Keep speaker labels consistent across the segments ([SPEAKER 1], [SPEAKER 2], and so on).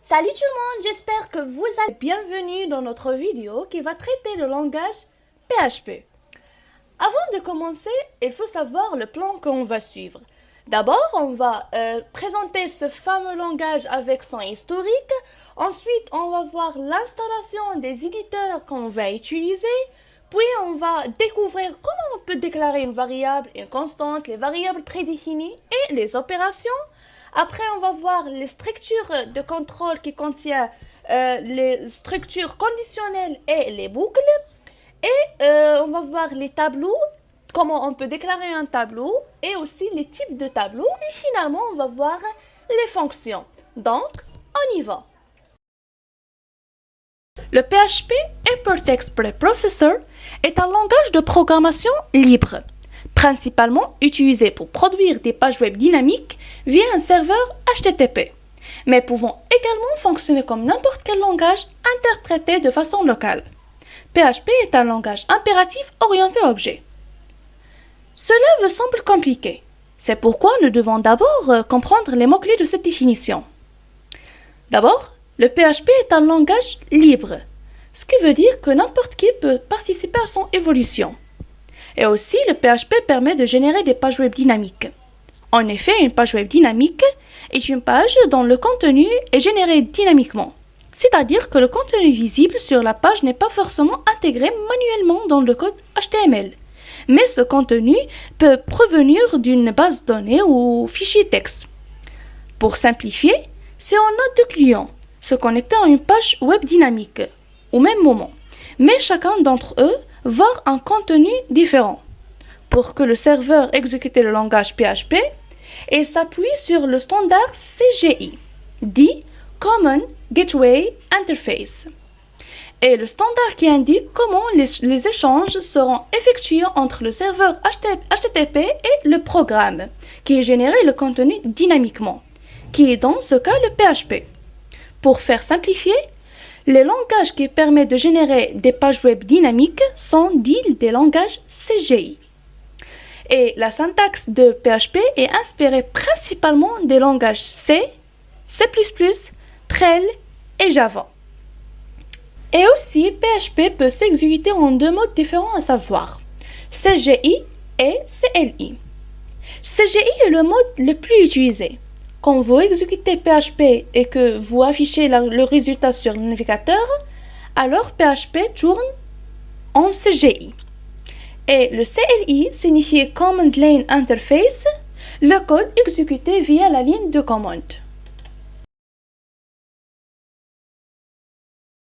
[SPEAKER 1] Salut tout le monde, j'espère que vous allez. Bienvenue dans notre vidéo qui va traiter le langage PHP. Avant de commencer, il faut savoir le plan qu'on va suivre. D'abord, on va présenter ce fameux langage avec son historique. Ensuite, on va voir l'installation des éditeurs qu'on va utiliser. Puis, on va découvrir comment on peut déclarer une variable, une constante, les variables prédéfinies et les opérations. Après, on va voir les structures de contrôle qui contiennent les structures conditionnelles et les boucles. Et on va voir les tableaux, comment on peut déclarer un tableau et aussi les types de tableaux. Et finalement, on va voir les fonctions. Donc, on y va. Le PHP Hypertext Preprocessor est un langage de programmation libre, principalement utilisé pour produire des pages web dynamiques via un serveur HTTP, mais pouvant également fonctionner comme n'importe quel langage interprété de façon locale. PHP est un langage impératif orienté objet. Cela vous semble compliqué. C'est pourquoi nous devons d'abord comprendre les mots-clés de cette définition. D'abord, le PHP est un langage libre, ce qui veut dire que n'importe qui peut participer à son évolution. Et aussi, le PHP permet de générer des pages web dynamiques. En effet, une page web dynamique est une page dont le contenu est généré dynamiquement. C'est-à-dire que le contenu visible sur la page n'est pas forcément intégré manuellement dans le code HTML. Mais ce contenu peut provenir d'une base de données ou fichier texte. Pour simplifier, si on a deux clients se connectant à une page web dynamique au même moment, mais chacun d'entre eux va un contenu différent. Pour que le serveur exécute le langage PHP, il s'appuie sur le standard CGI, dit Common Gateway Interface, et le standard qui indique comment les échanges seront effectués entre le serveur HTTP et le programme qui génère le contenu dynamiquement, qui est dans ce cas le PHP. Pour faire simplifier, les langages qui permettent de générer des pages web dynamiques sont dits des langages CGI. Et la syntaxe de PHP est inspirée principalement des langages C, C++, Perl et Java. Et aussi, PHP peut s'exécuter en deux modes différents à savoir CGI et CLI. CGI est le mode le plus utilisé. Quand vous exécutez PHP et que vous affichez le résultat sur le navigateur, alors PHP tourne en CGI. Et le CLI signifie Command Line Interface, le code exécuté via la ligne de commande.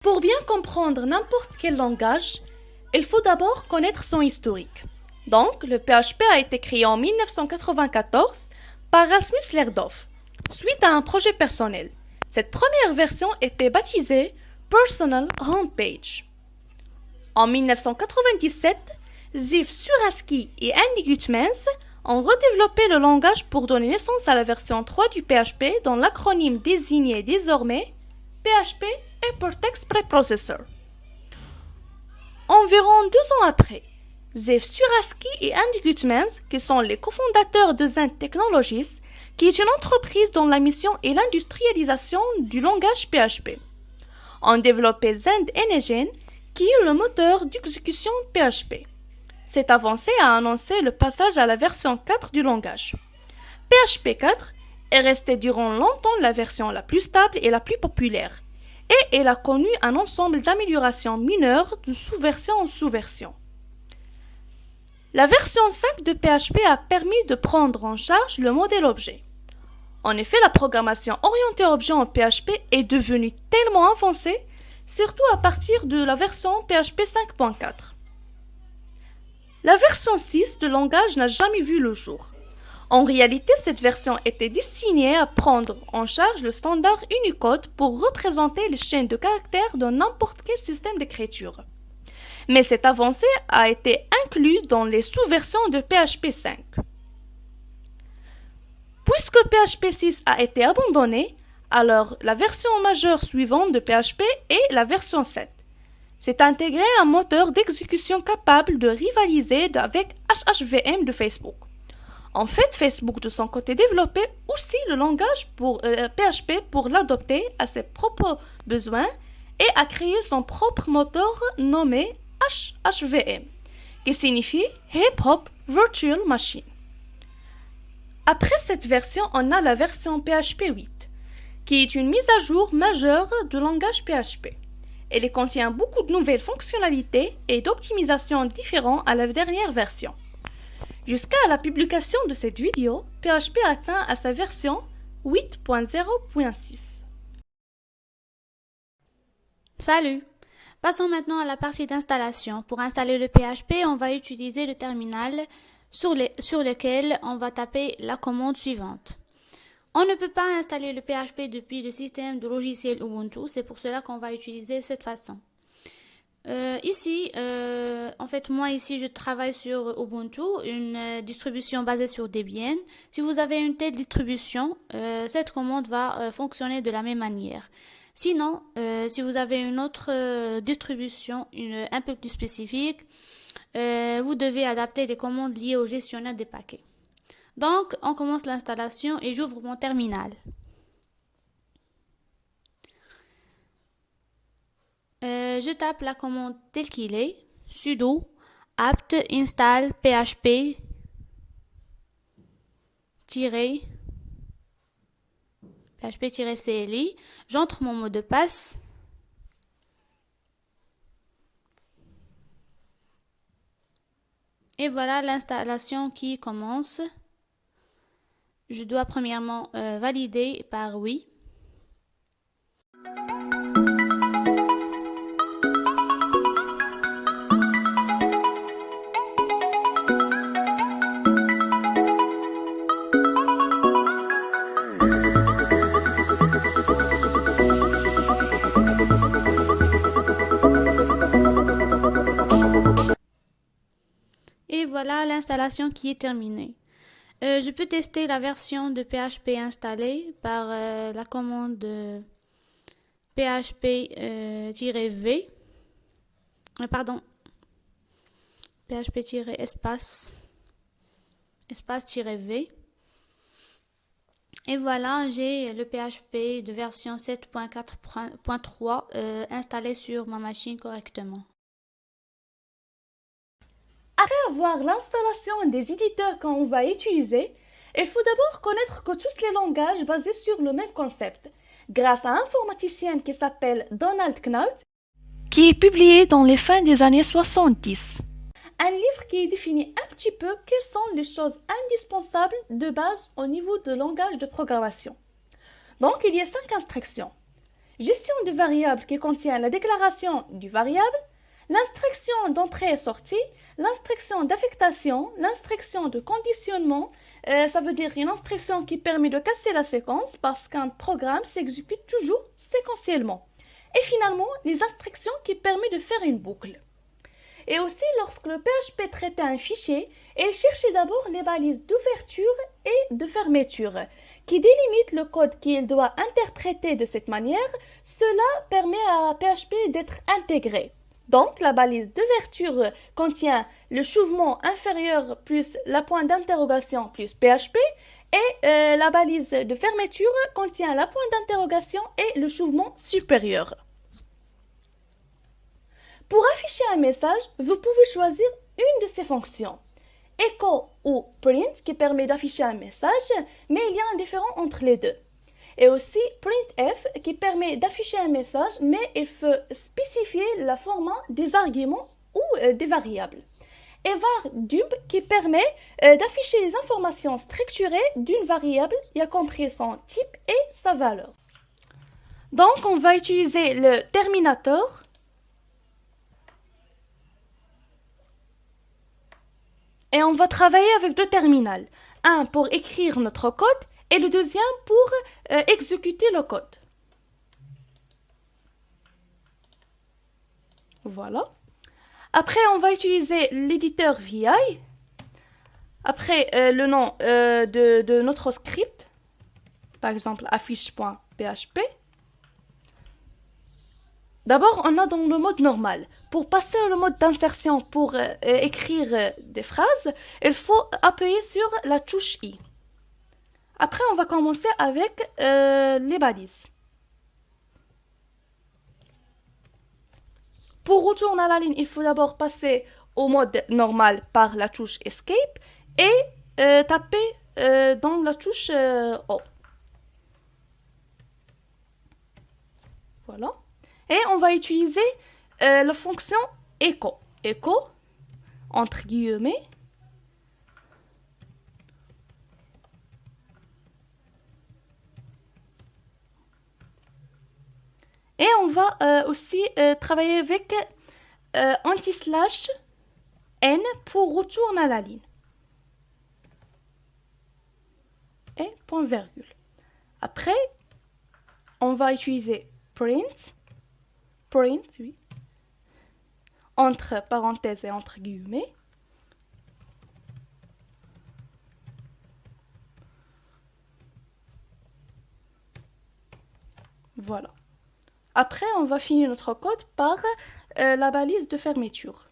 [SPEAKER 1] Pour bien comprendre n'importe quel langage, il faut d'abord connaître son historique. Donc, le PHP a été créé en 1994 par Rasmus Lerdorf, suite à un projet personnel. Cette première version était baptisée Personal Homepage. En 1997, Ziv Suraski et Andy Gutmans ont redéveloppé le langage pour donner naissance à la version 3 du PHP dont l'acronyme désignait désormais PHP Hypertext Preprocessor. Environ 2 ans après, Ziv Suraski et Andy Gutmans, qui sont les cofondateurs de Zend Technologies, qui est une entreprise dont la mission est l'industrialisation du langage PHP, ont développé Zend Engine, qui est le moteur d'exécution PHP. Cette avancée a annoncé le passage à la version 4 du langage. PHP 4 est resté durant longtemps la version la plus stable et la plus populaire, et elle a connu un ensemble d'améliorations mineures de sous-version en sous-version. La version 5 de PHP a permis de prendre en charge le modèle objet. En effet, la programmation orientée objet en PHP est devenue tellement avancée, surtout à partir de la version PHP 5.4. La version 6 du langage n'a jamais vu le jour. En réalité, cette version était destinée à prendre en charge le standard Unicode pour représenter les chaînes de caractères de n'importe quel système d'écriture. Mais cette avancée a été inclue dans les sous-versions de PHP 5. Puisque PHP 6 a été abandonné, alors la version majeure suivante de PHP est la version 7. C'est intégré un moteur d'exécution capable de rivaliser avec HHVM de Facebook. En fait, Facebook de son côté développait aussi le langage pour PHP pour l'adopter à ses propres besoins et a créé son propre moteur nommé HVM, qui signifie Hip Hop Virtual Machine. Après cette version, on a la version PHP 8, qui est une mise à jour majeure du langage PHP. Elle contient beaucoup de nouvelles fonctionnalités et d'optimisations différentes à la dernière version. Jusqu'à la publication de cette vidéo, PHP atteint à sa version 8.0.6.
[SPEAKER 2] Salut! Passons maintenant à la partie d'installation. Pour installer le PHP, on va utiliser le terminal sur lequel on va taper la commande suivante. On ne peut pas installer le PHP depuis le système de logiciel Ubuntu, c'est pour cela qu'on va utiliser cette façon. Moi ici je travaille sur Ubuntu, une distribution basée sur Debian. Si vous avez une telle distribution, cette commande va fonctionner de la même manière. Sinon, si vous avez une autre distribution un peu plus spécifique, vous devez adapter les commandes liées au gestionnaire des paquets. Donc, on commence l'installation et j'ouvre mon terminal. Je tape la commande telle qu'il est, sudo apt install php php-cli, j'entre mon mot de passe. Et voilà l'installation qui commence. Je dois premièrement valider par oui. Et voilà l'installation qui est terminée. Je peux tester la version de PHP installée par la commande php-v. php-espace-v. Et voilà, j'ai le PHP de version 7.4.3 installé sur ma machine correctement.
[SPEAKER 1] Après avoir l'installation des éditeurs qu'on va utiliser, il faut d'abord connaître que tous les langages basés sur le même concept, grâce à un informaticien qui s'appelle Donald Knuth, qui est publié dans les fins des années 70. Un livre qui définit un petit peu quelles sont les choses indispensables de base au niveau de langage de programmation. Donc, il y a 5 instructions. Gestion de variables qui contient la déclaration du variable, l'instruction d'entrée et sortie, l'instruction d'affectation, l'instruction de conditionnement, ça veut dire une instruction qui permet de casser la séquence parce qu'un programme s'exécute toujours séquentiellement. Et finalement, les instructions qui permettent de faire une boucle. Et aussi, lorsque le PHP traitait un fichier, il cherchait d'abord les balises d'ouverture et de fermeture, qui délimitent le code qu'il doit interpréter de cette manière. Cela permet à PHP d'être intégré. Donc, la balise d'ouverture contient le mouvement inférieur plus la pointe d'interrogation plus PHP et la balise de fermeture contient la pointe d'interrogation et le mouvement supérieur. Pour afficher un message, vous pouvez choisir une de ces fonctions, echo ou print qui permet d'afficher un message, mais il y a un différent entre les deux. Et aussi printf qui permet d'afficher un message, mais il faut spécifier le format des arguments ou des variables. Et var_dub qui permet d'afficher les informations structurées d'une variable, y compris son type et sa valeur. Donc on va utiliser le terminator. Et on va travailler avec deux terminals. Un pour écrire notre code et le deuxième pour exécuter le code. Voilà. Après, on va utiliser l'éditeur VI. Après, le nom de notre script. Par exemple, affiche.php. D'abord, on a dans le mode normal. Pour passer au mode d'insertion pour écrire des phrases, il faut appuyer sur la touche I. Après, on va commencer avec les balises. Pour retourner à la ligne, il faut d'abord passer au mode normal par la touche Escape et taper dans la touche O. Voilà. Et on va utiliser la fonction echo. Echo, entre guillemets. Et on va aussi travailler avec anti-slash n pour retourner à la ligne. Et point virgule. Après, on va utiliser print, oui, entre parenthèses et entre guillemets. Voilà. Après, on va finir notre code par la balise de fermeture.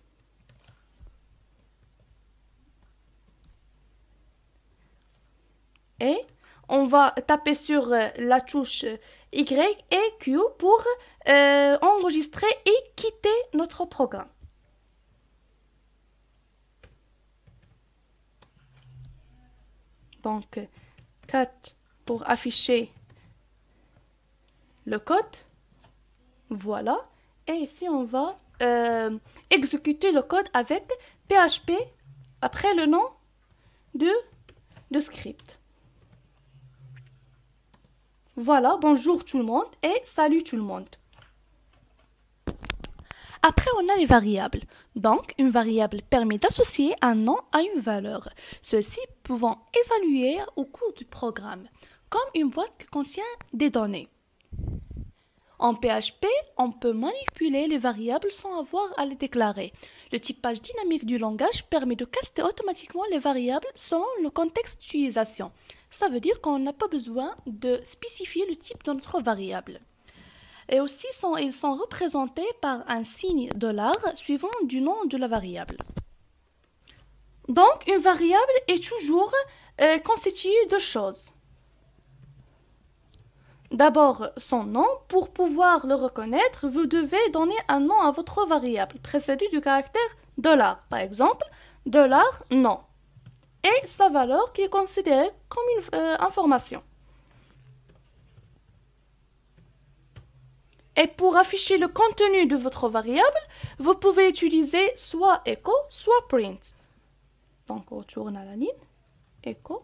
[SPEAKER 1] Et on va taper sur la touche Y et Q pour enregistrer et quitter notre programme. Donc, 4 pour afficher le code. Voilà. Et ici, on va exécuter le code avec PHP après le nom de script. Voilà, bonjour tout le monde et salut tout le monde. Après, on a les variables. Donc, une variable permet d'associer un nom à une valeur, ceci pouvant évaluer au cours du programme, comme une boîte qui contient des données. En PHP, on peut manipuler les variables sans avoir à les déclarer. Le typage dynamique du langage permet de caster automatiquement les variables selon le contexte d'utilisation. Ça veut dire qu'on n'a pas besoin de spécifier le type de notre variable. Et aussi, ils sont représentés par un signe $ suivant du nom de la variable. Donc, une variable est toujours constituée de choses. D'abord, son nom. Pour pouvoir le reconnaître, vous devez donner un nom à votre variable, précédé du caractère $. Par exemple, $nom. Et sa valeur qui est considérée comme une information. Et pour afficher le contenu de votre variable, vous pouvez utiliser soit echo, soit print. Donc, on retourne à la ligne. Echo.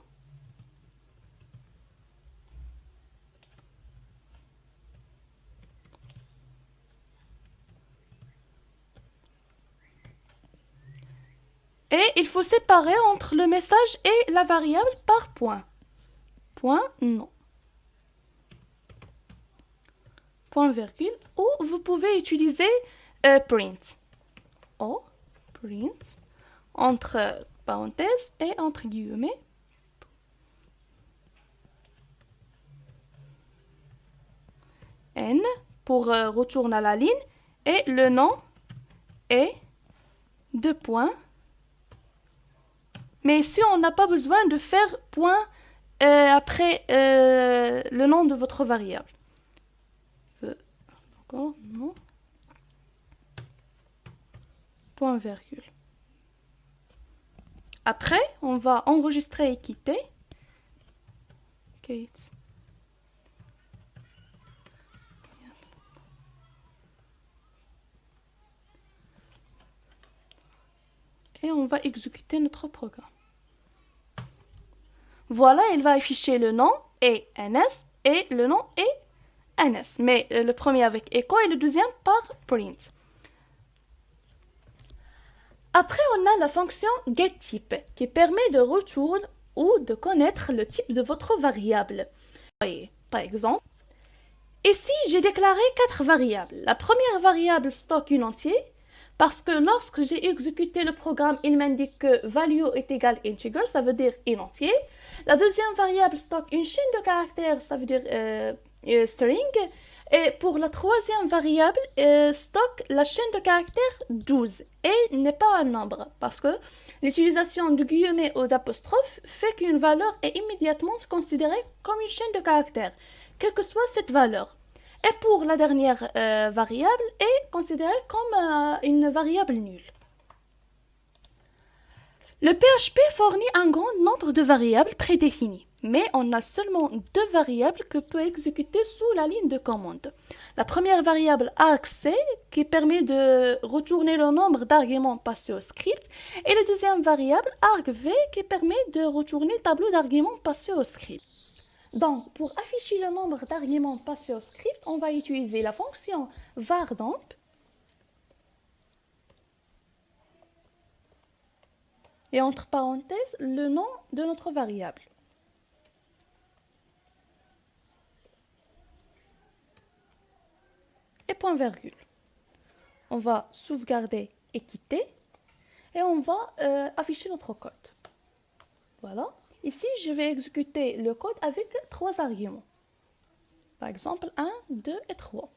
[SPEAKER 1] Et il faut séparer entre le message et la variable par point. Point non. Point virgule. Ou vous pouvez utiliser print. O, print. Entre parenthèses et entre guillemets. N pour retourner à la ligne. Et le nom est 2 points. Mais ici, on n'a pas besoin de faire point après le nom de votre variable. D'accord, non. Point virgule. Après, on va enregistrer et quitter. Kate. Et on va exécuter notre programme. Voilà, il va afficher le nom et NS et le nom et NS. Mais le premier avec echo et le deuxième par print. Après, on a la fonction getType qui permet de retourner ou de connaître le type de votre variable. Par exemple, ici, j'ai déclaré 4 variables. La première variable stocke une entier parce que lorsque j'ai exécuté le programme, il m'indique que value est égal integer, ça veut dire une entier. La deuxième variable stocke une chaîne de caractères, ça veut dire string. Et pour la troisième variable, stocke la chaîne de caractères 12 et n'est pas un nombre parce que l'utilisation de guillemets aux apostrophes fait qu'une valeur est immédiatement considérée comme une chaîne de caractères, quelle que soit cette valeur. Et pour la dernière variable est considérée comme une variable nulle. Le PHP fournit un grand nombre de variables prédéfinies, mais on a seulement deux variables que peut exécuter sous la ligne de commande. La première variable argc qui permet de retourner le nombre d'arguments passés au script et la deuxième variable argv qui permet de retourner le tableau d'arguments passés au script. Donc, pour afficher le nombre d'arguments passés au script, on va utiliser la fonction var_dump et entre parenthèses le nom de notre variable. Et point virgule. On va sauvegarder et quitter et on va afficher notre code. Voilà. Ici, je vais exécuter le code avec trois arguments. Par exemple, 1, 2 et 3.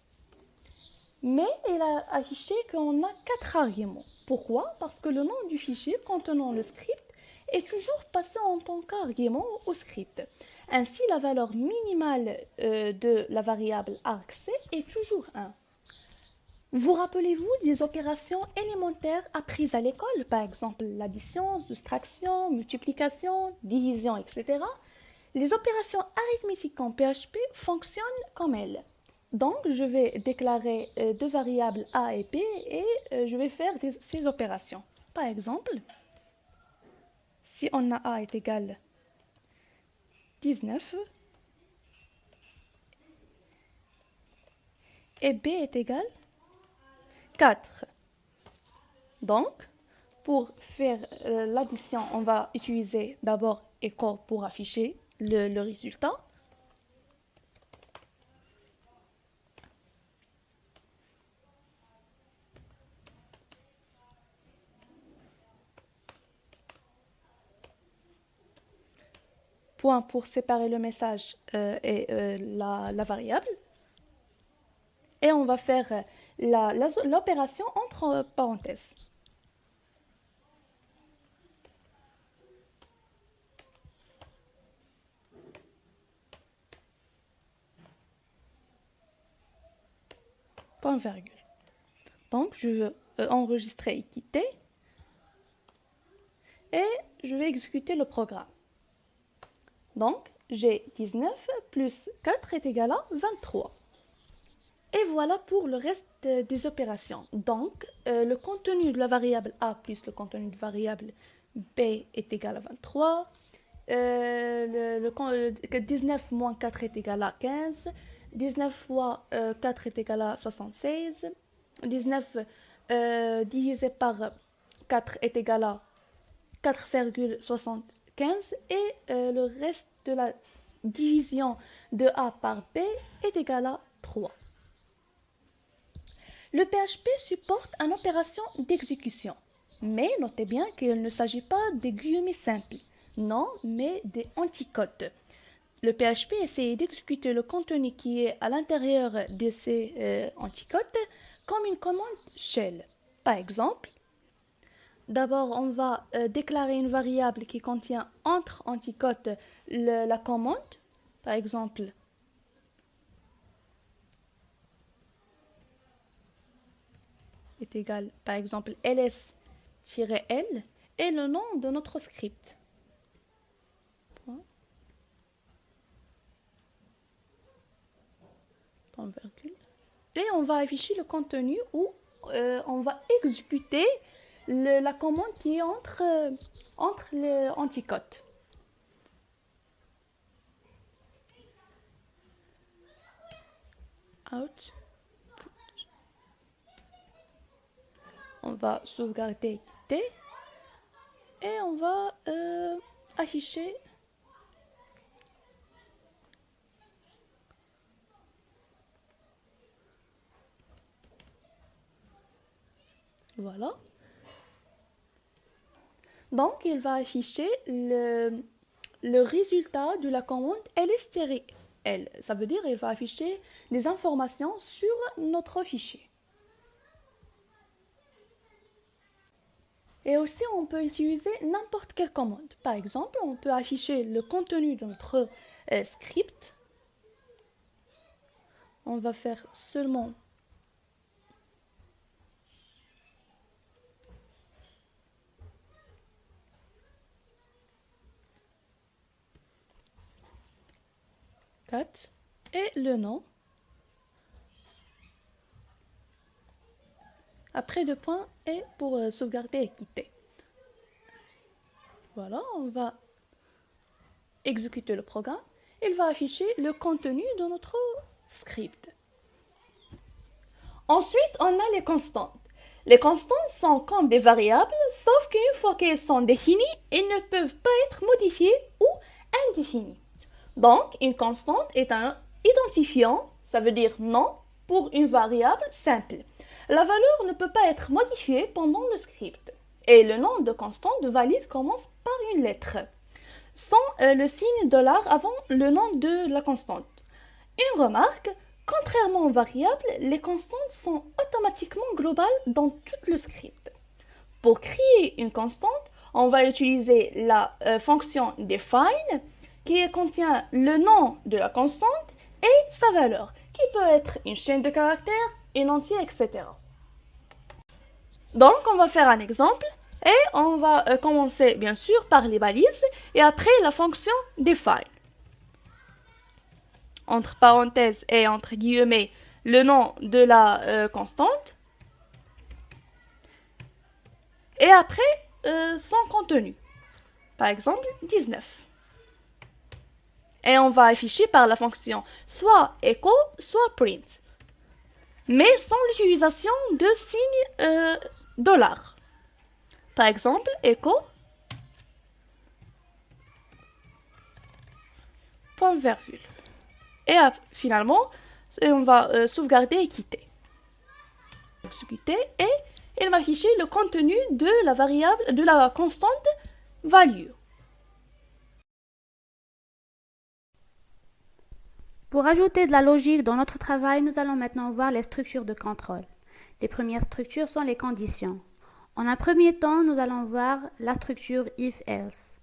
[SPEAKER 1] Mais il a affiché qu'on a 4 arguments. Pourquoi? Parce que le nom du fichier contenant le script est toujours passé en tant qu'argument au script. Ainsi, la valeur minimale de la variable argc est toujours 1. Vous rappelez-vous des opérations élémentaires apprises à l'école, par exemple l'addition, soustraction, multiplication, division, etc. Les opérations arithmétiques en PHP fonctionnent comme elles. Donc, je vais déclarer deux variables a et b et je vais faire ces opérations. Par exemple, si on a a est égal 19 et b est égal 4. Donc, pour faire l'addition, on va utiliser d'abord echo pour afficher le résultat. Point pour séparer le message et la variable. Et on va faire l'opération entre parenthèses. Point virgule. Donc, je veux enregistrer et quitter. Et je vais exécuter le programme. Donc, j'ai 19 plus 4 est égal à 23. Et voilà pour le reste des opérations. Donc, le contenu de la variable a plus le contenu de la variable b est égal à 23. 19 moins 4 est égal à 15. 19 fois 4 est égal à 76. 19 divisé par 4 est égal à 4,75 et le reste de la division de a par b est égal à 3. Le PHP supporte une opération d'exécution, mais notez bien qu'il ne s'agit pas des guillemets simples, non, mais des anticodes. Le PHP essaie d'exécuter le contenu qui est à l'intérieur de ces anticodes comme une commande shell. Par exemple, d'abord on va déclarer une variable qui contient entre anticodes la commande, par exemple est égal, par exemple, ls-l et le nom de notre script. Point virgule. Et on va afficher le contenu où on va exécuter la commande qui est entre les anticodes. Out. On va sauvegarder, quitter et on va afficher voilà. Donc il va afficher le résultat de la commande lstr L. Ça veut dire qu'il va afficher des informations sur notre fichier. Et aussi, on peut utiliser n'importe quelle commande. Par exemple, on peut afficher le contenu de notre script. On va faire seulement cat et le nom. Après deux points et pour sauvegarder et quitter. Voilà, on va exécuter le programme. Il va afficher le contenu de notre script. Ensuite, on a les constantes. Les constantes sont comme des variables, sauf qu'une fois qu'elles sont définies, elles ne peuvent pas être modifiées ou indéfinies. Donc, une constante est un identifiant, ça veut dire nom, pour une variable simple. La valeur ne peut pas être modifiée pendant le script. Et le nom de constante valide commence par une lettre, sans le signe $ avant le nom de la constante. Une remarque, contrairement aux variables, les constantes sont automatiquement globales dans tout le script. Pour créer une constante, on va utiliser la fonction define qui contient le nom de la constante et sa valeur, qui peut être une chaîne de caractères, un entier, etc. Donc, on va faire un exemple et on va commencer bien sûr par les balises et après la fonction define. Entre parenthèses et entre guillemets le nom de la constante et après son contenu. Par exemple, 19. Et on va afficher par la fonction soit echo, soit print. Mais sans l'utilisation de signe $. Par exemple, echo, point virgule. Et finalement, on va sauvegarder et quitter. Exécuter et il va afficher le contenu de la variable, de la constante value.
[SPEAKER 2] Pour ajouter de la logique dans notre travail, nous allons maintenant voir les structures de contrôle. Les premières structures sont les conditions. En un premier temps, nous allons voir la structure if-else.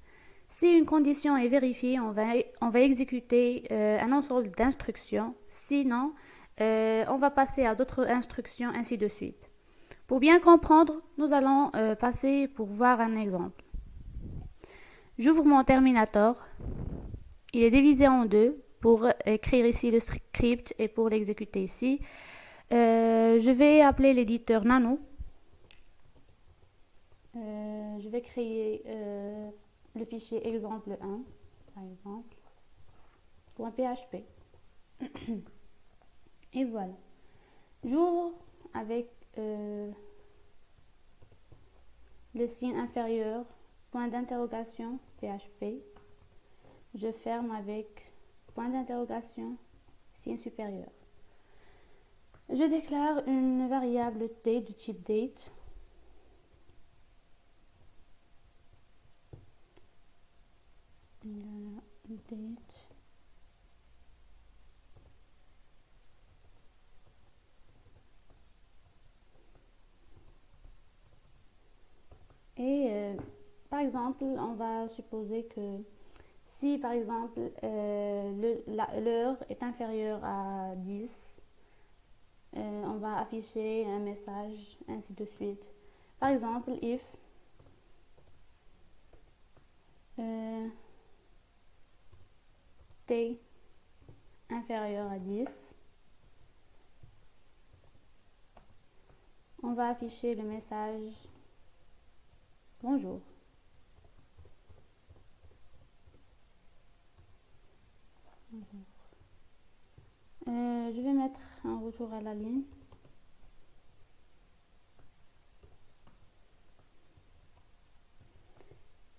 [SPEAKER 2] Si une condition est vérifiée, on va exécuter un ensemble d'instructions. Sinon, on va passer à d'autres instructions, ainsi de suite. Pour bien comprendre, nous allons passer pour voir un exemple. J'ouvre mon Terminator. Il est divisé en deux pour écrire ici le script et pour l'exécuter ici. Je vais appeler l'éditeur Nano. Je vais créer le fichier exemple 1, par exemple, .php. Et voilà. J'ouvre avec le signe inférieur, point d'interrogation, PHP. Je ferme avec point d'interrogation, signe supérieur. Je déclare une variable date du type date. Date. Et par exemple, on va supposer que si par exemple l'heure est inférieure à 10, on va afficher un message, ainsi de suite. Par exemple, if t inférieur à 10, on va afficher le message bonjour. Je vais mettre un retour à la ligne.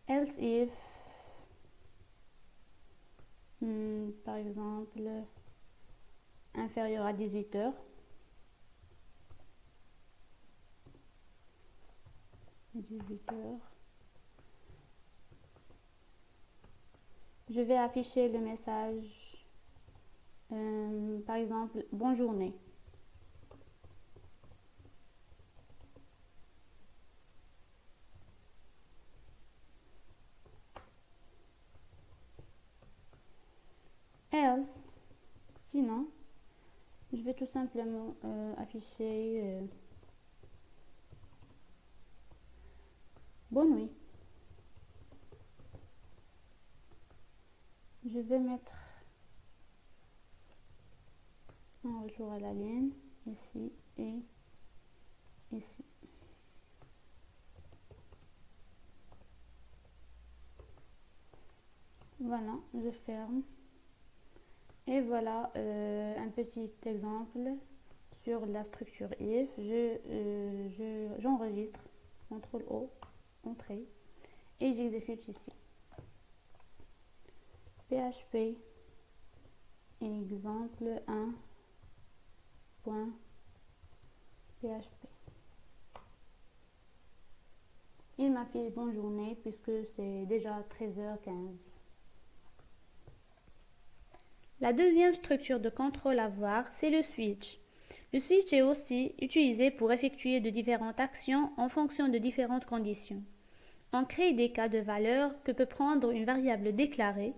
[SPEAKER 2] Else if, par exemple, inférieur à 18 heures. 18 heures. Je vais afficher le message Par exemple, bonne journée. Else, sinon, je vais tout simplement afficher bonne nuit. Je vais mettre un retour à la ligne ici et ici. Voilà, je ferme. Et voilà un petit exemple sur la structure if. J'enregistre, CTRL O, entrée, et j'exécute ici. PHP exemple 1.php. Il m'affiche bonne journée puisque c'est déjà 13h15. La deuxième structure de contrôle à voir, c'est le switch. Le switch est aussi utilisé pour effectuer de différentes actions en fonction de différentes conditions. On crée des cas de valeur que peut prendre une variable déclarée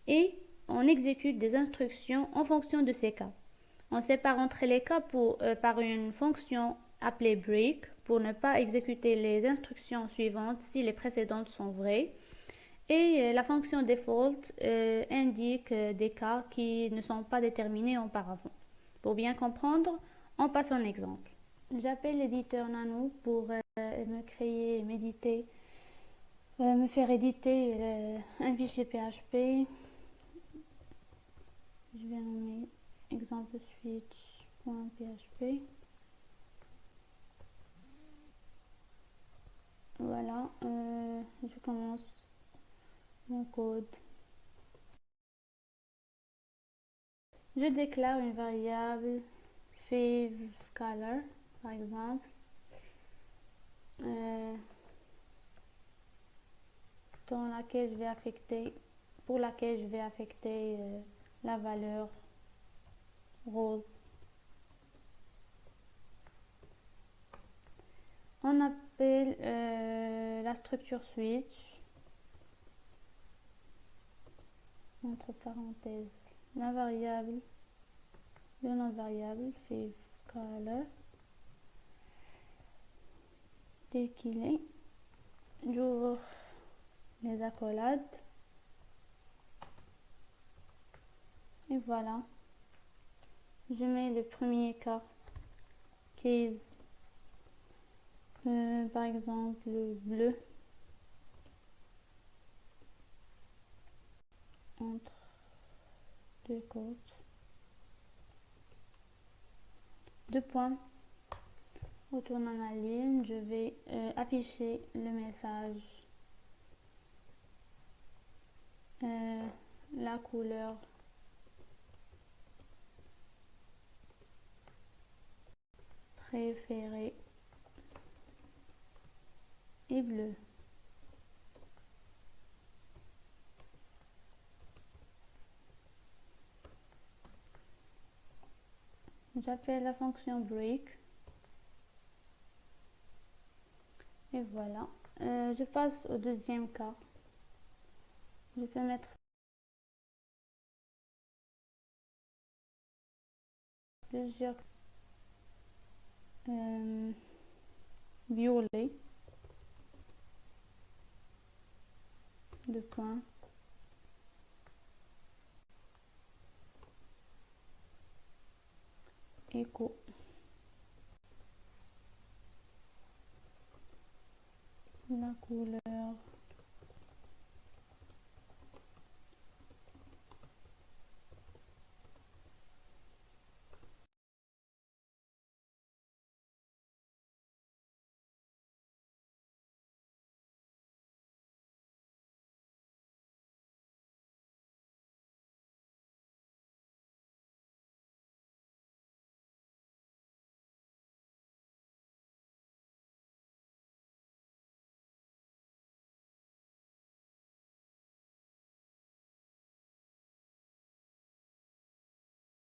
[SPEAKER 2] et on exécute des instructions en fonction de ces cas. On sépare entre les cas par une fonction appelée break pour ne pas exécuter les instructions suivantes si les précédentes sont vraies. Et la fonction default indique des cas qui ne sont pas déterminés auparavant. Pour bien comprendre, on passe un exemple. J'appelle l'éditeur Nano pour me faire éditer un fichier PHP. Je vais nommer exemple switch.php. Voilà, je commence mon code. Je déclare une variable favColor, par exemple, pour laquelle je vais affecter la valeur rose. On appelle la structure switch, entre parenthèses, le nom de variable favColor. Dès qu'il est, j'ouvre les accolades et voilà, je mets le premier cas, case, par exemple bleu, entre deux côtes, deux points. Retournant la ligne, je vais afficher le message, la couleur préférée est bleu. J'appelle la fonction break. Et voilà. Je passe au deuxième cas. Je peux mettre plusieurs violets, deux points, écho, la couleur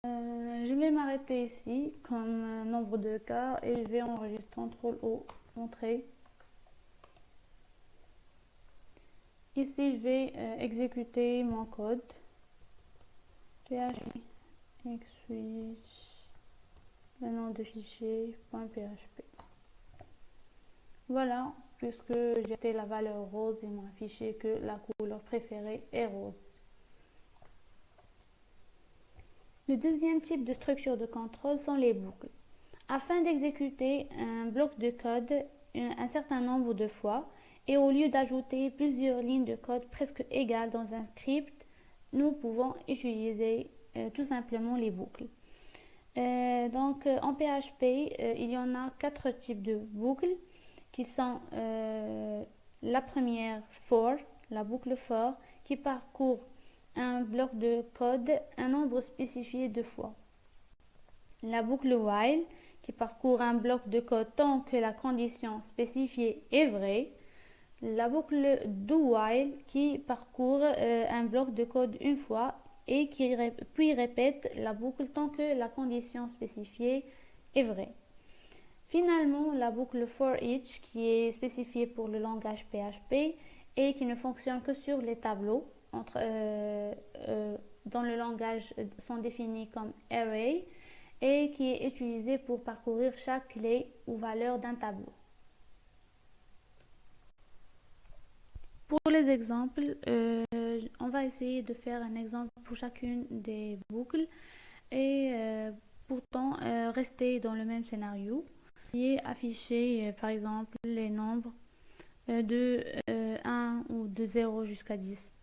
[SPEAKER 2] Je vais m'arrêter ici comme nombre de cas et je vais enregistrer CTRL-O, entrée. Ici, je vais exécuter mon code. PHP switch, le nom de fichier .php. Voilà, puisque j'ai la valeur rose, il m'a affiché que la couleur préférée est rose. Le deuxième type de structure de contrôle sont les boucles. Afin d'exécuter un bloc de code un certain nombre de fois, et au lieu d'ajouter plusieurs lignes de code presque égales dans un script, nous pouvons utiliser tout simplement les boucles. En PHP, il y en a 4 types de boucles qui sont la première for, la boucle for, qui parcourt un bloc de code un nombre spécifié de fois. La boucle while, qui parcourt un bloc de code tant que la condition spécifiée est vraie. La boucle do while, qui parcourt un bloc de code une fois et puis répète la boucle tant que la condition spécifiée est vraie. Finalement, la boucle for each, qui est spécifiée pour le langage PHP et qui ne fonctionne que sur les tableaux, dans le langage sont définis comme array, et qui est utilisée pour parcourir chaque clé ou valeur d'un tableau. Pour les exemples, on va essayer de faire un exemple pour chacune des boucles et pourtant rester dans le même scénario et afficher par exemple les nombres de 1 ou de 0 jusqu'à 10.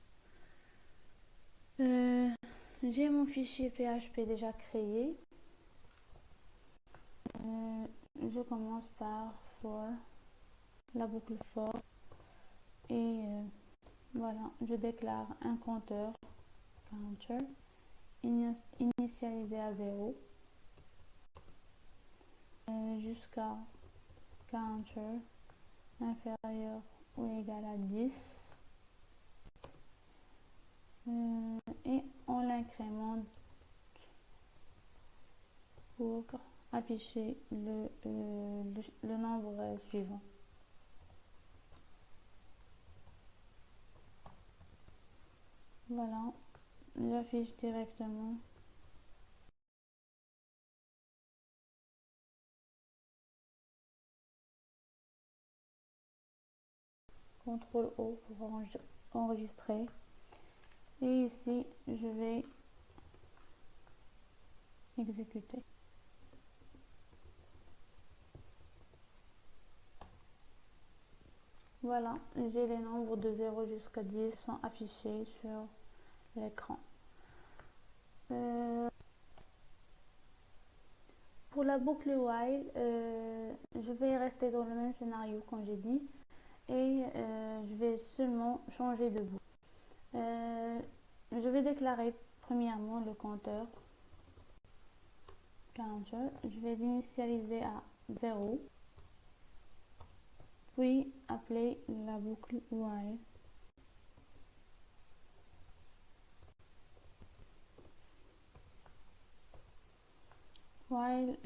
[SPEAKER 2] J'ai mon fichier PHP déjà créé. Je commence par for, la boucle for, et voilà, je déclare un compteur, counter, initialisé à 0, jusqu'à counter inférieur ou égal à 10, et on l'incrémente pour afficher le nombre suivant. Voilà, j'affiche directement. CTRL-O pour enregistrer. Et ici, je vais exécuter. Voilà, j'ai les nombres de 0 jusqu'à 10 sont affichés sur l'écran. Pour la boucle while, je vais rester dans le même scénario comme j'ai dit et je vais seulement changer de boucle. Je vais déclarer premièrement le compteur counter, je vais l'initialiser à 0, puis appeler la boucle while. While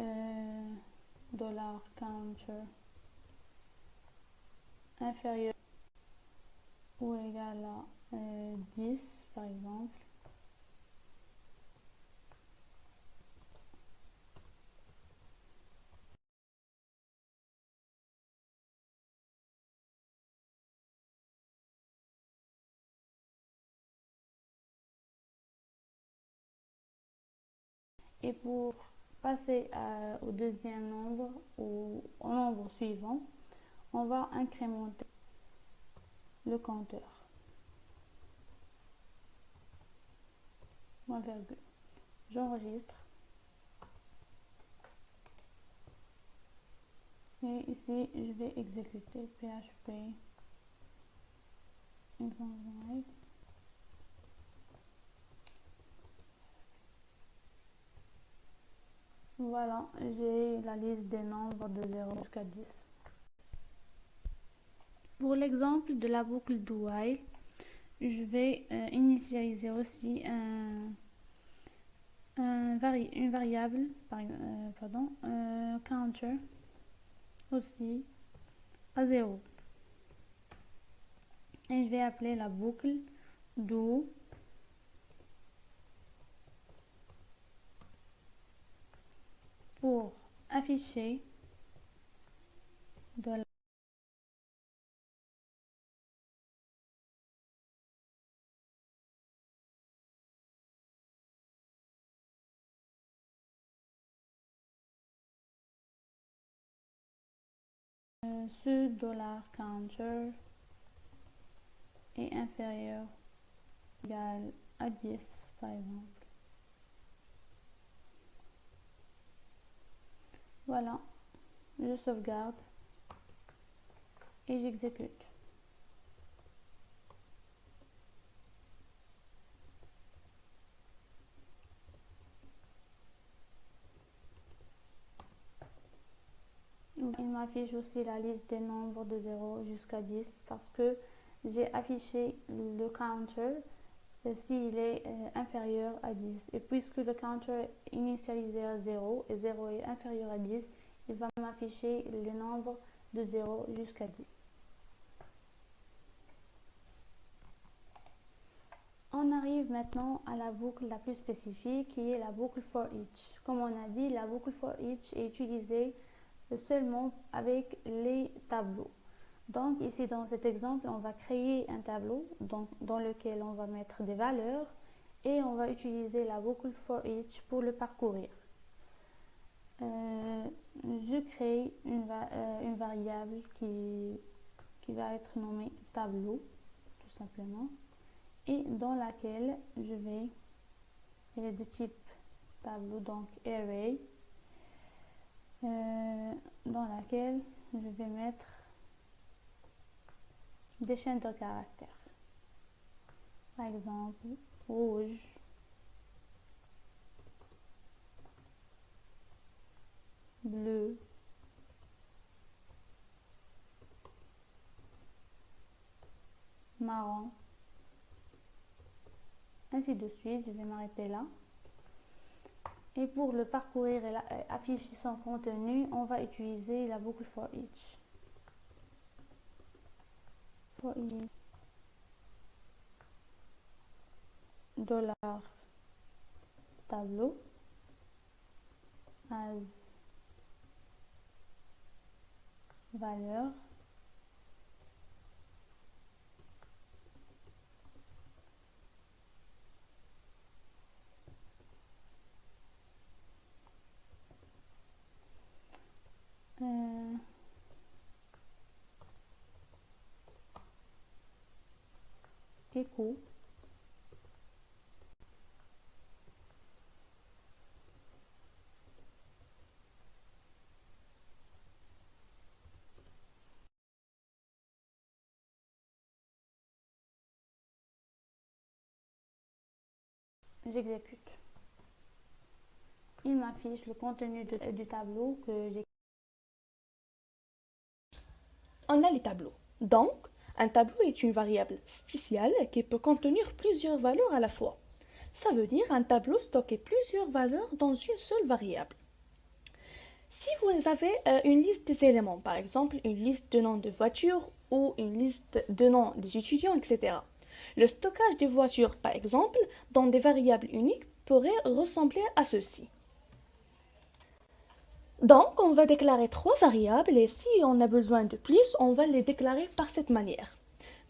[SPEAKER 2] $counter inférieur ou égal à 10 par exemple. Et pour passer au deuxième nombre ou au nombre suivant, on va incrémenter le compteur. Point virgule. J'enregistre. Et ici, je vais exécuter PHP example. Voilà, j'ai la liste des nombres de 0 jusqu'à 10. Pour l'exemple de la boucle do while, je vais initialiser aussi un une variable, counter aussi à 0. Et je vais appeler la boucle do pour afficher de ce $counter est inférieur ou égal à 10 par exemple. Voilà, je sauvegarde et j'exécute. Il m'affiche aussi la liste des nombres de 0 jusqu'à 10 parce que j'ai affiché le counter s'il est inférieur à 10. Et puisque le counter est initialisé à 0 et 0 est inférieur à 10, il va m'afficher les nombres de 0 jusqu'à 10. On arrive maintenant à la boucle la plus spécifique qui est la boucle for each. Comme on a dit, la boucle for each est utilisée seulement avec les tableaux. Donc ici dans cet exemple, on va créer un tableau dans lequel on va mettre des valeurs et on va utiliser la boucle for each pour le parcourir. Je crée une variable qui va être nommée tableau, tout simplement, et dans laquelle elle est de type tableau, donc array, dans laquelle je vais mettre des chaînes de caractères. Par exemple, rouge, bleu, marron, ainsi de suite. Je vais m'arrêter là. Et pour le parcourir et afficher son contenu, on va utiliser la boucle for each. For each $tableau as valeur écho j'exécute. Il m'affiche le contenu du tableau que j'ai.
[SPEAKER 1] On a les tableaux. Donc, un tableau est une variable spéciale qui peut contenir plusieurs valeurs à la fois. Ça veut dire un tableau stocke plusieurs valeurs dans une seule variable. Si vous avez une liste des éléments, par exemple une liste de noms de voitures ou une liste de noms des étudiants, etc., le stockage des voitures, par exemple, dans des variables uniques pourrait ressembler à ceci. Donc, on va déclarer 3 variables et si on a besoin de plus, on va les déclarer par cette manière.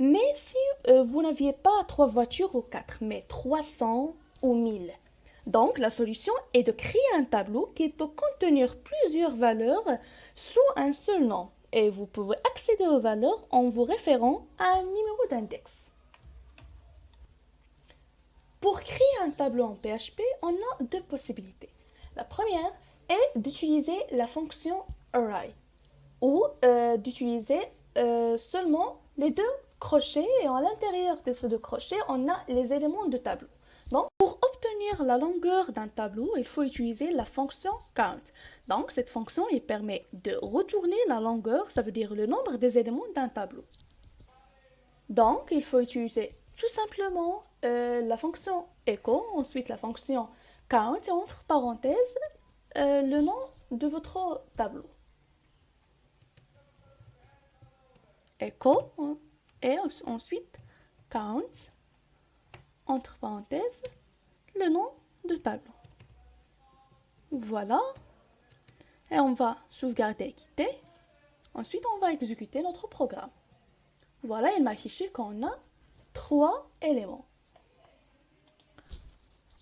[SPEAKER 1] Mais si vous n'aviez pas 3 voitures ou 4, mais 300 ou 1000, donc la solution est de créer un tableau qui peut contenir plusieurs valeurs sous un seul nom. Et vous pouvez accéder aux valeurs en vous référant à un numéro d'index. Pour créer un tableau en PHP, on a deux possibilités. La première est d'utiliser la fonction array ou d'utiliser seulement les deux crochets et à l'intérieur de ces deux crochets, on a les éléments de tableau. Donc, pour obtenir la longueur d'un tableau, il faut utiliser la fonction count. Donc, cette fonction, elle permet de retourner la longueur, ça veut dire le nombre des éléments d'un tableau. Donc, il faut utiliser tout simplement la fonction echo, ensuite la fonction count et entre parenthèses le nom de votre tableau. Echo et ensuite count entre parenthèses le nom de tableau. Voilà. Et on va sauvegarder et quitter. Ensuite, on va exécuter notre programme. Voilà, il m'a affiché qu'on a 3 éléments.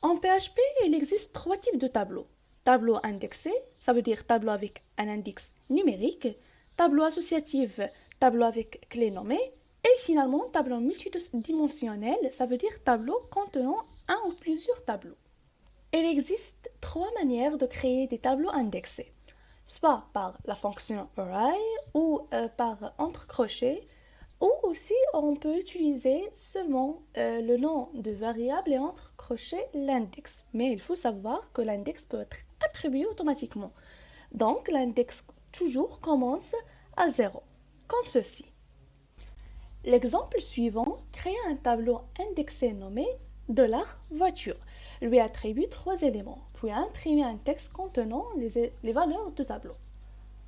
[SPEAKER 1] En PHP, il existe 3 types de tableaux. Tableau indexé, ça veut dire tableau avec un index numérique. Tableau associatif, tableau avec clé nommée. Et finalement, tableau multidimensionnel, ça veut dire tableau contenant un ou plusieurs tableaux. Il existe 3 manières de créer des tableaux indexés. Soit par la fonction array ou par entre crochets, ou aussi on peut utiliser seulement le nom de variable et entre crochets l'index. Mais il faut savoir que l'index peut être attribué automatiquement. Donc l'index toujours commence à 0, comme ceci. L'exemple suivant crée un tableau indexé nommé $voiture. Lui attribue 3 éléments, puis imprimer un texte contenant les valeurs du tableau.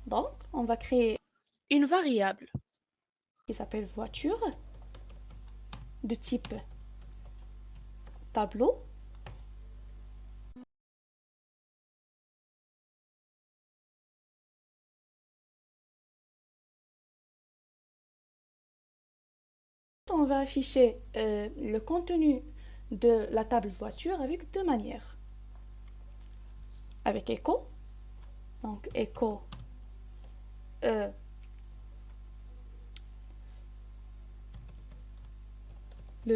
[SPEAKER 1] Donc, on va créer une variable qui s'appelle voiture de type tableau. On va afficher le contenu de la table voiture avec 2 manières. Avec echo, donc echo le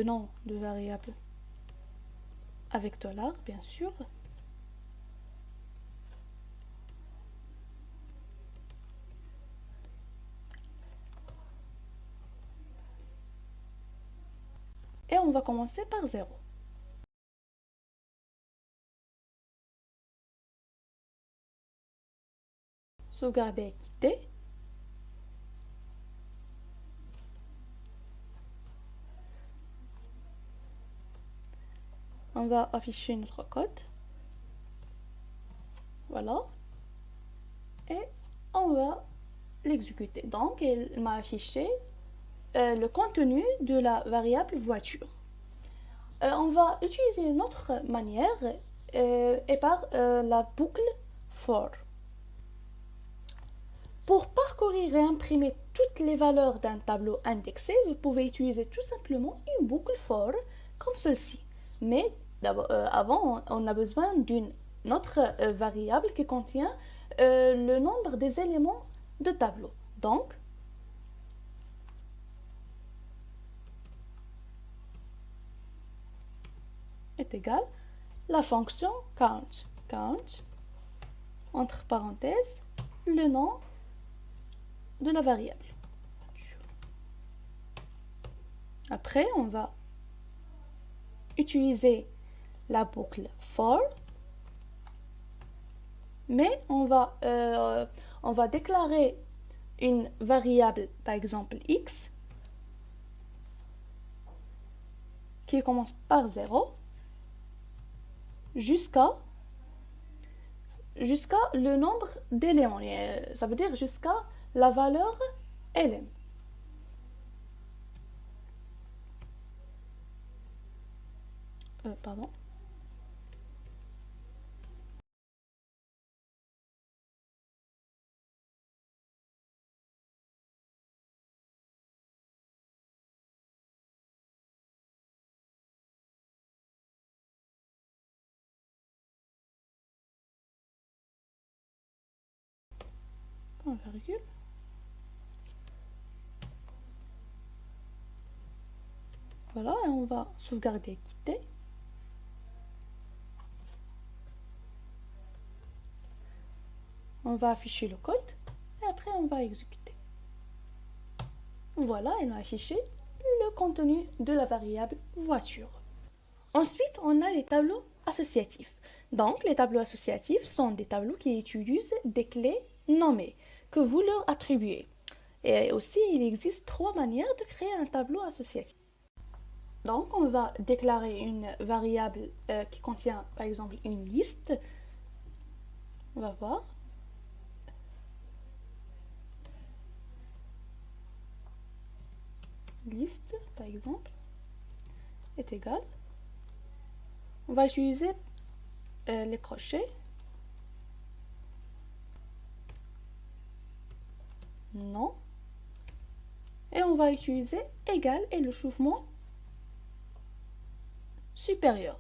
[SPEAKER 1] nom de variable avec $, bien sûr. Et on va commencer par 0. Sauvegarder et quitter. On va afficher notre code. Voilà. Et on va l'exécuter. Donc, il m'a affiché le contenu de la variable voiture. On va utiliser une autre manière et par la boucle for. Pour parcourir et imprimer toutes les valeurs d'un tableau indexé, vous pouvez utiliser tout simplement une boucle for comme ceci. Mais avant, on a besoin d'une autre variable qui contient le nombre des éléments de tableau. Donc, est égal la fonction count. Count, entre parenthèses, le nom de la variable. Après, on va utiliser la boucle for, mais on va déclarer une variable, par exemple x, qui commence par 0, jusqu'à le nombre d'éléments. Ça veut dire jusqu'à la valeur ln. Pardon. Point virgule. Voilà, et on va sauvegarder et quitter. On va afficher le code et après on va exécuter. Voilà, il a affiché le contenu de la variable voiture. Ensuite, on a les tableaux associatifs. Donc, les tableaux associatifs sont des tableaux qui utilisent des clés nommées que vous leur attribuez. Et aussi, il existe 3 manières de créer un tableau associatif. Donc, on va déclarer une variable qui contient, par exemple, une liste. On va voir. Liste, par exemple, est égale. On va utiliser les crochets. Non. Et on va utiliser égal et le mouvement supérieur.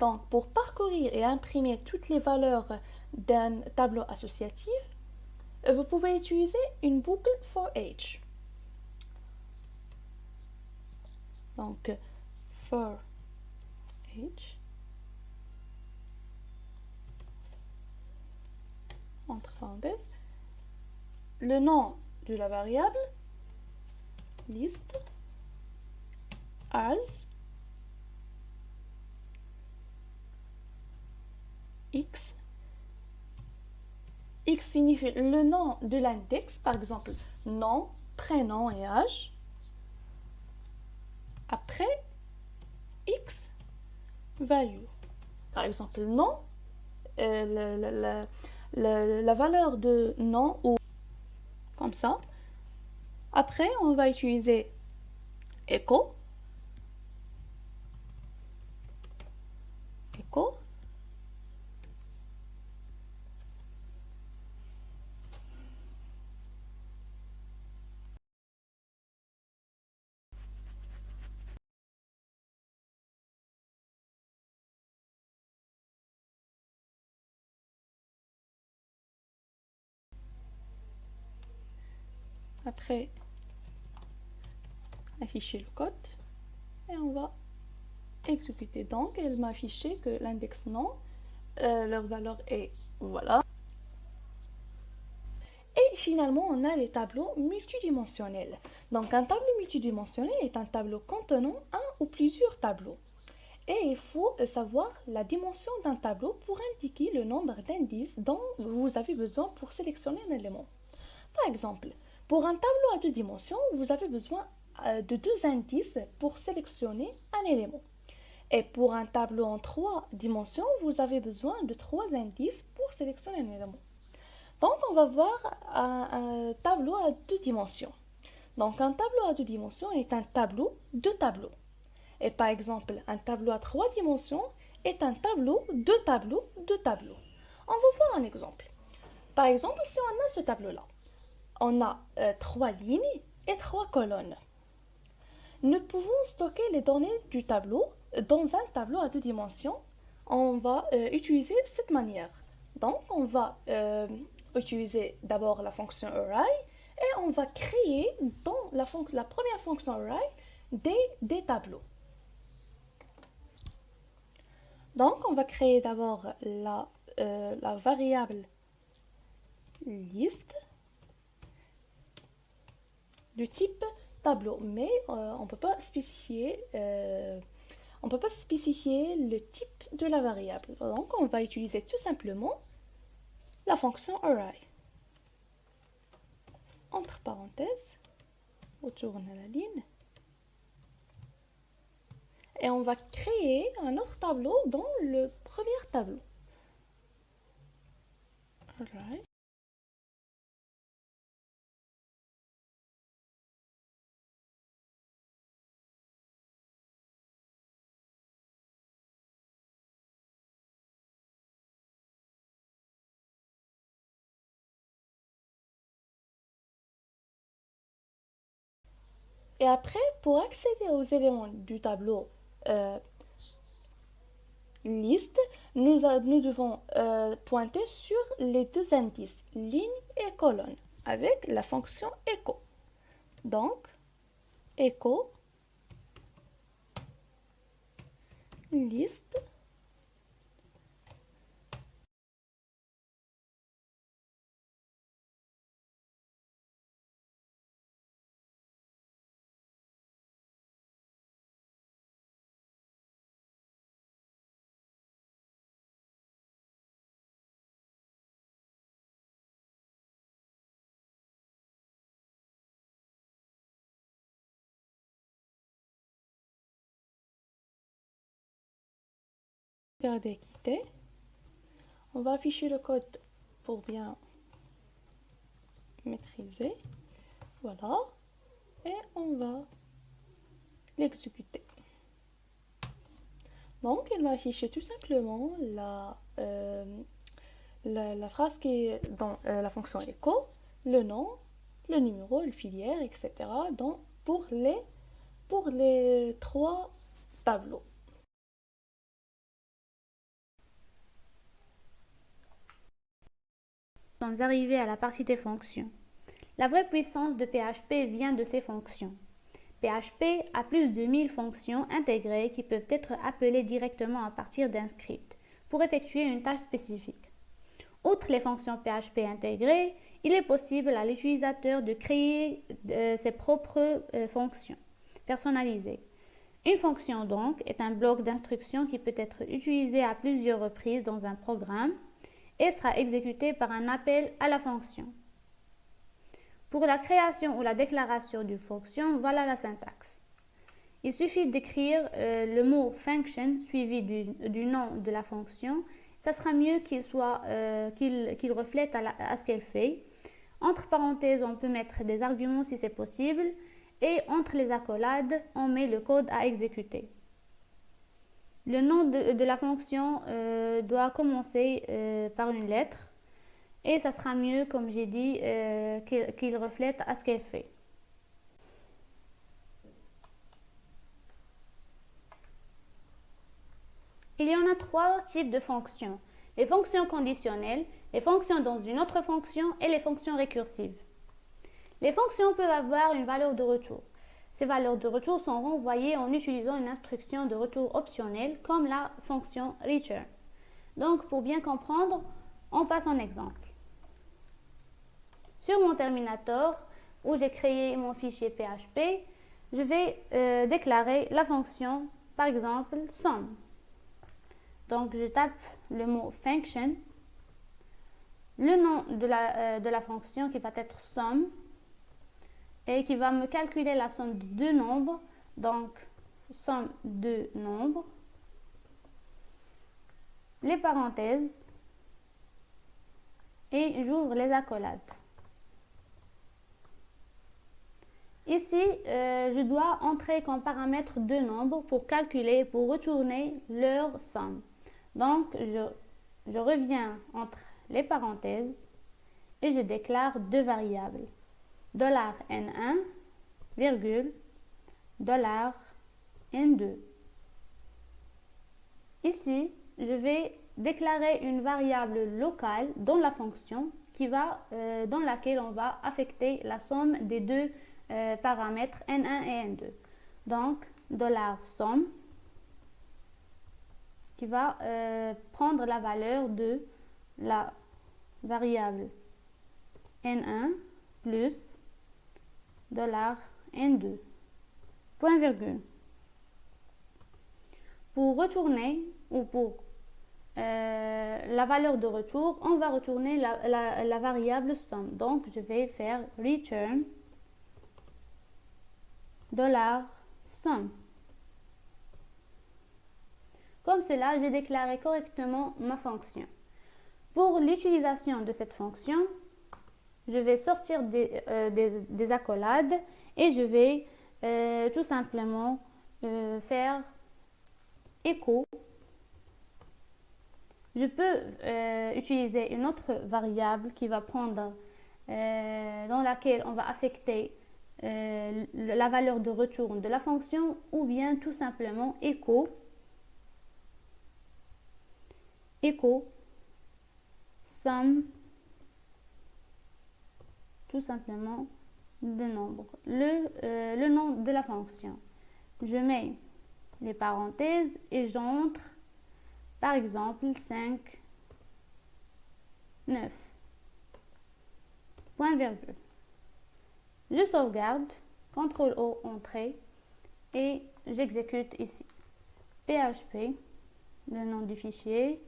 [SPEAKER 1] Donc, pour parcourir et imprimer toutes les valeurs d'un tableau associatif, vous pouvez utiliser une boucle for each. Donc, for each, entre parenthèses, le nom de la variable, list, as, x. X signifie le nom de l'index, par exemple, nom, prénom et âge. Après, x, value. Par exemple, nom, la valeur de nom ou comme ça. Après, on va utiliser echo. Echo. Après, afficher le code. Et on va exécuter. Donc, elle m'a affiché que l'index nom, leur valeur est voilà. Et finalement, on a les tableaux multidimensionnels. Donc, un tableau multidimensionnel est un tableau contenant un ou plusieurs tableaux. Et il faut savoir la dimension d'un tableau pour indiquer le nombre d'indices dont vous avez besoin pour sélectionner un élément. Par exemple, pour un tableau à deux dimensions, vous avez besoin de deux indices pour sélectionner un élément. Et pour un tableau en trois dimensions, vous avez besoin de trois indices pour sélectionner un élément. Donc, on va voir un tableau à deux dimensions. Donc, un tableau à deux dimensions est un tableau de tableaux. Et par exemple, un tableau à trois dimensions est un tableau de tableaux de tableaux. On va voir un exemple. Par exemple, si on a ce tableau-là, on a trois lignes et trois colonnes. Nous pouvons stocker les données du tableau dans un tableau à deux dimensions. On va utiliser cette manière. Donc, on va utiliser d'abord la fonction array et on va créer dans la première fonction array des tableaux. Donc, on va créer d'abord la variable list du type tableau, mais on ne peut pas spécifier le type de la variable. Donc, on va utiliser tout simplement la fonction array. Entre parenthèses, on tourne la ligne. Et on va créer un autre tableau dans le premier tableau. Array. Et après, pour accéder aux éléments du tableau liste, nous devons pointer sur les deux indices, ligne et colonne, avec la fonction echo. Donc, echo liste Regardez quitter. On va afficher le code pour bien maîtriser. Voilà. Et on va l'exécuter. Donc, il va afficher tout simplement la phrase qui est dans la fonction echo, le nom, le numéro, le filière, etc. Donc, pour les trois tableaux.
[SPEAKER 2] Nous sommes arrivés à la partie des fonctions. La vraie puissance de PHP vient de ses fonctions. PHP a plus de 1000 fonctions intégrées qui peuvent être appelées directement à partir d'un script pour effectuer une tâche spécifique. Outre les fonctions PHP intégrées, il est possible à l'utilisateur de créer ses propres fonctions personnalisées. Une fonction donc est un bloc d'instructions qui peut être utilisé à plusieurs reprises dans un programme et sera exécuté par un appel à la fonction. Pour la création ou la déclaration d'une fonction, voilà la syntaxe. Il suffit d'écrire le mot function suivi du nom de la fonction. Ça sera mieux qu'il reflète à ce qu'elle fait. Entre parenthèses, on peut mettre des arguments si c'est possible. Et entre les accolades, on met le code à exécuter. Le nom de la fonction doit commencer par une lettre. Et ça sera mieux, comme j'ai dit, qu'il reflète à ce qu'elle fait. Il y en a trois types de fonctions. Les fonctions conditionnelles, les fonctions dans une autre fonction et les fonctions récursives. Les fonctions peuvent avoir une valeur de retour. Ces valeurs de retour sont renvoyées en utilisant une instruction de retour optionnelle comme la fonction return. Donc, pour bien comprendre, on passe en exemple. Sur mon terminator, où j'ai créé mon fichier PHP, je vais déclarer la fonction, par exemple, sum. Donc, je tape le mot function, le nom de la fonction qui va être sum, et qui va me calculer la somme de deux nombres, donc somme de nombres, les parenthèses, et j'ouvre les accolades. Ici, je dois entrer comme paramètre deux nombres pour calculer, pour retourner leur somme. Donc, je reviens entre les parenthèses et je déclare deux variables. $n1, virgule, $n2. Ici, je vais déclarer une variable locale dans la fonction dans laquelle on va affecter la somme des deux paramètres n1 et n2. Donc, $sum qui va prendre la valeur de la variable n1 plus $n2. Point virgule. Pour retourner ou pour la valeur de retour, on va retourner la variable sum. Donc, je vais faire return $sum. Comme cela, j'ai déclaré correctement ma fonction. Pour l'utilisation de cette fonction, je vais sortir des accolades et je vais tout simplement faire echo. Je peux utiliser une autre variable qui va prendre, dans laquelle on va affecter la valeur de retour de la fonction, ou bien tout simplement echo sum, tout simplement de nombre, le nom de la fonction. Je mets les parenthèses et j'entre par exemple 5, 9, point virgule. Je sauvegarde, CTRL O, entrée, et j'exécute ici. PHP, le nom du fichier.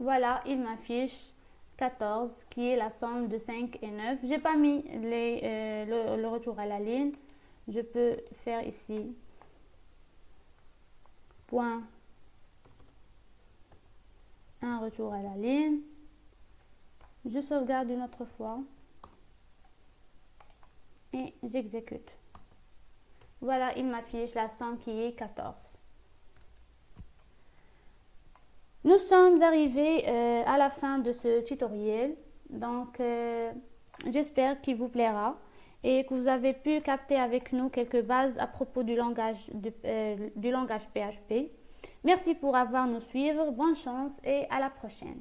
[SPEAKER 2] Voilà, il m'affiche 14, qui est la somme de 5 et 9. J'ai pas mis le retour à la ligne. je peux faire ici point, un retour à la ligne. Je sauvegarde une autre fois et j'exécute. Voilà, il m'affiche la somme qui est 14. Nous sommes arrivés à la fin de ce tutoriel. Donc, j'espère qu'il vous plaira et que vous avez pu capter avec nous quelques bases à propos du langage PHP. Merci pour avoir nous suivre. Bonne chance et à la prochaine.